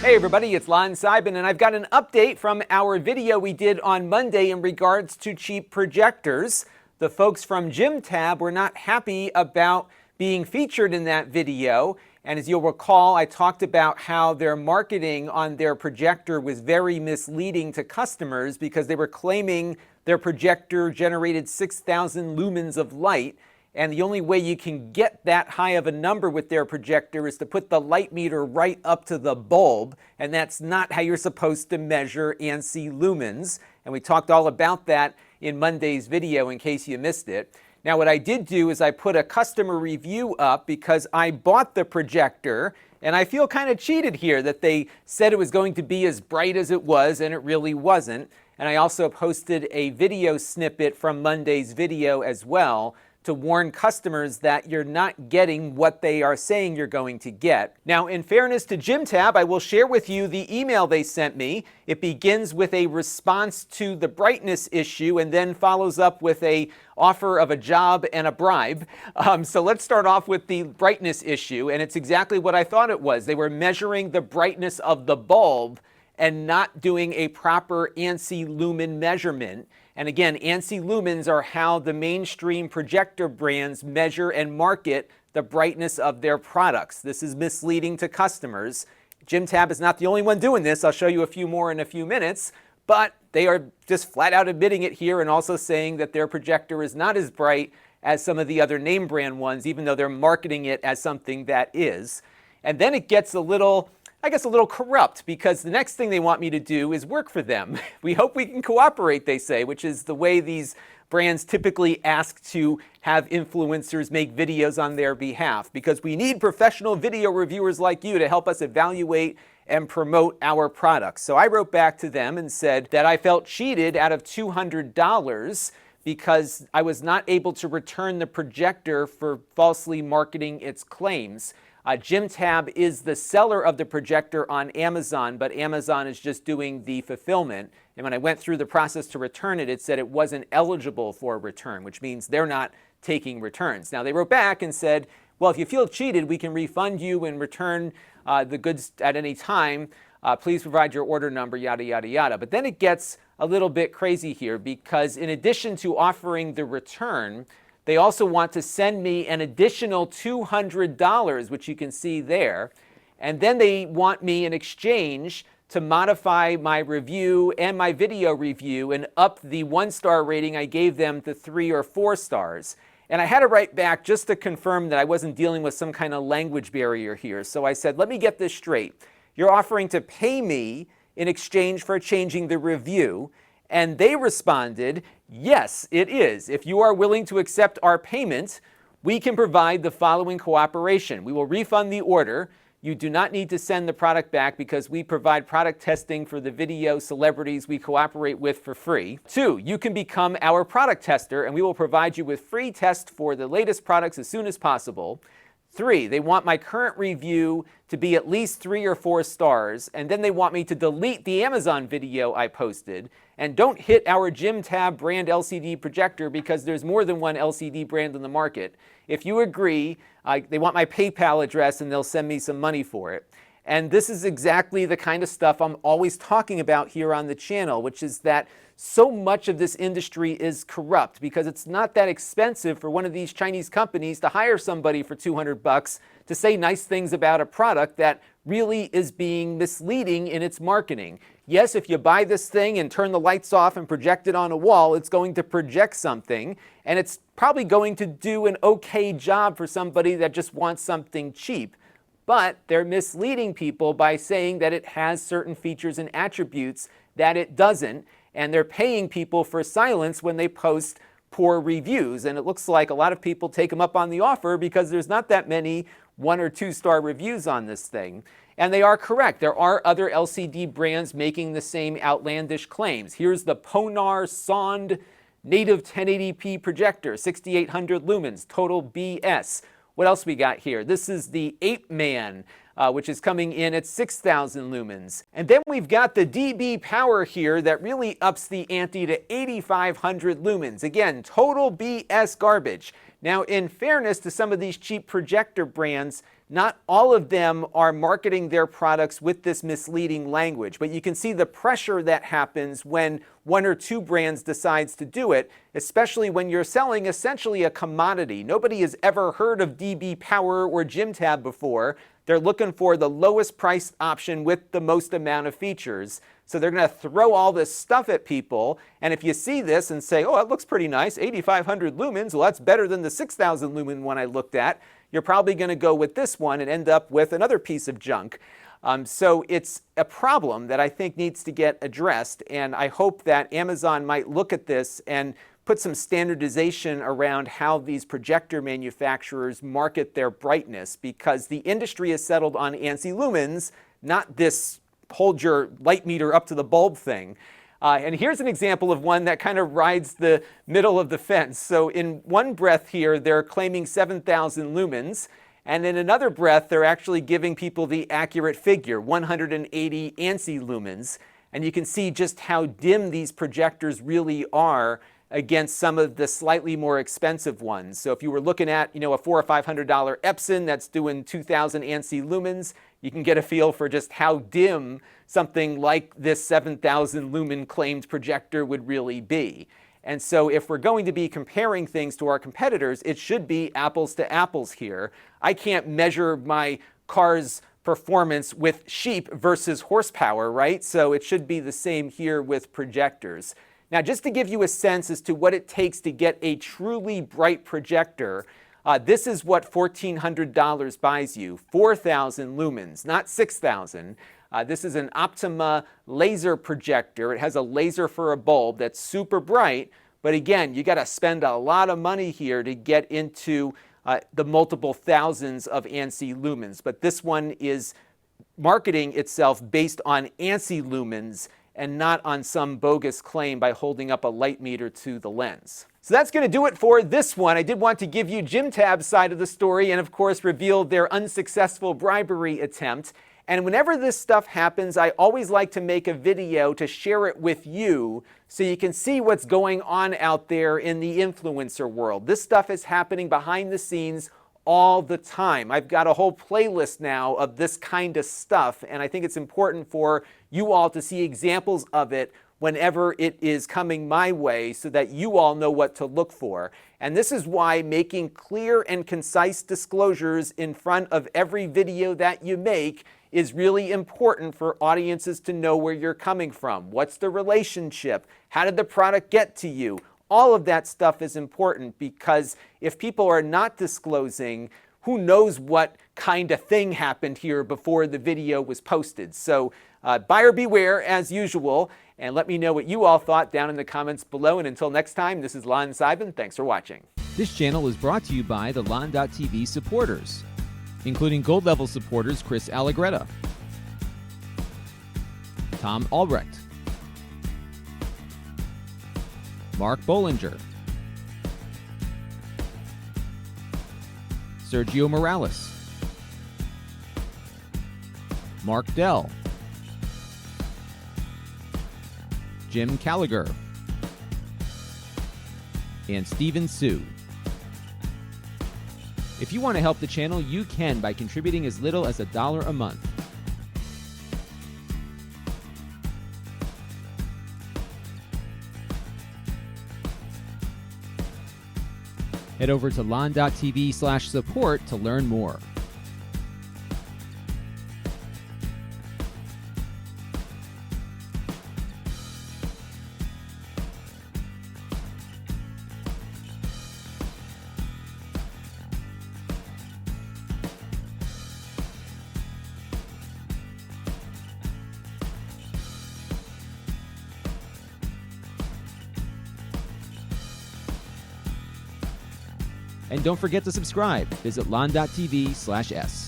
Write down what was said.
Hey everybody, it's Lon.TV, and I've got an update from our video we did on Monday in regards to cheap projectors. The folks from JimTab were not happy about being featured in that video, and as you'll recall, I talked about how their marketing on their projector was very misleading to customers because they were claiming their projector generated 6,000 lumens of light. And the only way you can get that high of a number with their projector is to put the light meter right up to the bulb, and that's not how you're supposed to measure and see lumens. And we talked all about that in Monday's video in case you missed it. Now what I did do is I put a customer review up because I bought the projector, and I feel kind of cheated here that they said it was going to be as bright as it was, and it really wasn't. And I also posted a video snippet from Monday's video as well, to warn customers that you're not getting what they are saying you're going to get. Now, in fairness to JimTab, I will share with you the email they sent me. It begins with a response to the brightness issue and then follows up with a offer of a job and a bribe. So let's start off with the brightness issue, and it's exactly what I thought it was. They were measuring the brightness of the bulb and not doing a proper ANSI lumen measurement. And again, ANSI lumens are how the mainstream projector brands measure and market the brightness of their products. This is misleading to customers. JimTab is not the only one doing this. I'll show you a few more in a few minutes, but they are just flat out admitting it here and also saying that their projector is not as bright as some of the other name brand ones, even though they're marketing it as something that is. And then it gets a little corrupt, because the next thing they want me to do is work for them. We hope we can cooperate, they say, which is the way these brands typically ask to have influencers make videos on their behalf, because we need professional video reviewers like you to help us evaluate and promote our products. So I wrote back to them and said that I felt cheated out of $200 because I was not able to return the projector for falsely marketing its claims. JimTab is the seller of the projector on Amazon, but Amazon is just doing the fulfillment. And when I went through the process to return it, it said it wasn't eligible for a return, which means they're not taking returns. Now, they wrote back and said, well, if you feel cheated, we can refund you and return the goods at any time. Please provide your order number, yada, yada, yada. But then it gets a little bit crazy here, because in addition to offering the return, they also want to send me an additional $200, which you can see there. And then they want me in exchange to modify my review and my video review and up the 1-star rating I gave them to 3 or 4 stars. And I had to write back just to confirm that I wasn't dealing with some kind of language barrier here. So I said, let me get this straight. You're offering to pay me in exchange for changing the review. And they responded, yes, it is. If you are willing to accept our payment, we can provide the following cooperation. We will refund the order. You do not need to send the product back because we provide product testing for the video celebrities we cooperate with for free. 2, you can become our product tester, and we will provide you with free tests for the latest products as soon as possible. 3, they want my current review to be at least 3 or 4 stars, and then they want me to delete the Amazon video I posted. And don't hit our JimTab brand LCD projector because there's more than one LCD brand in the market. If you agree, they want my PayPal address and they'll send me some money for it. And this is exactly the kind of stuff I'm always talking about here on the channel, which is that so much of this industry is corrupt because it's not that expensive for one of these Chinese companies to hire somebody for $200 to say nice things about a product that really is being misleading in its marketing. Yes, if you buy this thing and turn the lights off and project it on a wall, it's going to project something, and it's probably going to do an okay job for somebody that just wants something cheap. But they're misleading people by saying that it has certain features and attributes that it doesn't, and they're paying people for silence when they post poor reviews. And it looks like a lot of people take them up on the offer because there's not that many 1- or 2-star reviews on this thing. And they are correct. There are other LCD brands making the same outlandish claims. Here's the Ponar Sond Native 1080p projector, 6800 lumens, total BS. What else we got here? This is the Ape Man, which is coming in at 6,000 lumens. And then we've got the DB Power here that really ups the ante to 8,500 lumens. Again, total BS garbage. Now, in fairness to some of these cheap projector brands, not all of them are marketing their products with this misleading language, but you can see the pressure that happens when one or two brands decides to do it, especially when you're selling essentially a commodity. Nobody has ever heard of DB Power or JimTab before. They're looking for the lowest price option with the most amount of features. So they're going to throw all this stuff at people. And if you see this and say, oh, it looks pretty nice, 8,500 lumens, well, that's better than the 6,000 lumen one I looked at, you're probably going to go with this one and end up with another piece of junk. So it's a problem that I think needs to get addressed. And I hope that Amazon might look at this and put some standardization around how these projector manufacturers market their brightness, because the industry is settled on ANSI lumens, not this hold your light meter up to the bulb thing. And here's an example of one that kind of rides the middle of the fence. So in one breath here, they're claiming 7,000 lumens. And in another breath, they're actually giving people the accurate figure, 180 ANSI lumens. And you can see just how dim these projectors really are against some of the slightly more expensive ones. So if you were looking at, a $400 or $500 Epson that's doing 2,000 ANSI lumens, you can get a feel for just how dim something like this 7,000 lumen claimed projector would really be. And so if we're going to be comparing things to our competitors, it should be apples to apples here. I can't measure my car's performance with sheep versus horsepower, right? So it should be the same here with projectors. Now, just to give you a sense as to what it takes to get a truly bright projector, this is what $1,400 buys you, 4,000 lumens, not 6,000. This is an Optima laser projector. It has a laser for a bulb that's super bright, but again, you got to spend a lot of money here to get into the multiple thousands of ANSI lumens. But this one is marketing itself based on ANSI lumens and not on some bogus claim by holding up a light meter to the lens. So that's going to do it for this one. I did want to give you JimTab's side of the story and, of course, reveal their unsuccessful bribery attempt. And whenever this stuff happens, I always like to make a video to share it with you so you can see what's going on out there in the influencer world. This stuff is happening behind the scenes all the time. I've got a whole playlist now of this kind of stuff, and I think it's important for you all to see examples of it whenever it is coming my way so that you all know what to look for. And this is why making clear and concise disclosures in front of every video that you make is really important for audiences to know where you're coming from. What's the relationship? How did the product get to you? All of that stuff is important, because if people are not disclosing, who knows what kind of thing happened here before the video was posted. So buyer beware as usual, and let me know what you all thought down in the comments below. And until next time, this is Lon.TV. Thanks for watching. This channel is brought to you by the Lon.TV supporters, including gold level supporters Chris Allegretta, Tom Albrecht, Mark Bollinger, Sergio Morales, Mark Dell, Jim Callagher, and Stephen Sue. If you want to help the channel, you can by contributing as little as $1 a month. Head over to lon.tv/support to learn more. And don't forget to subscribe. Visit lon.tv/s.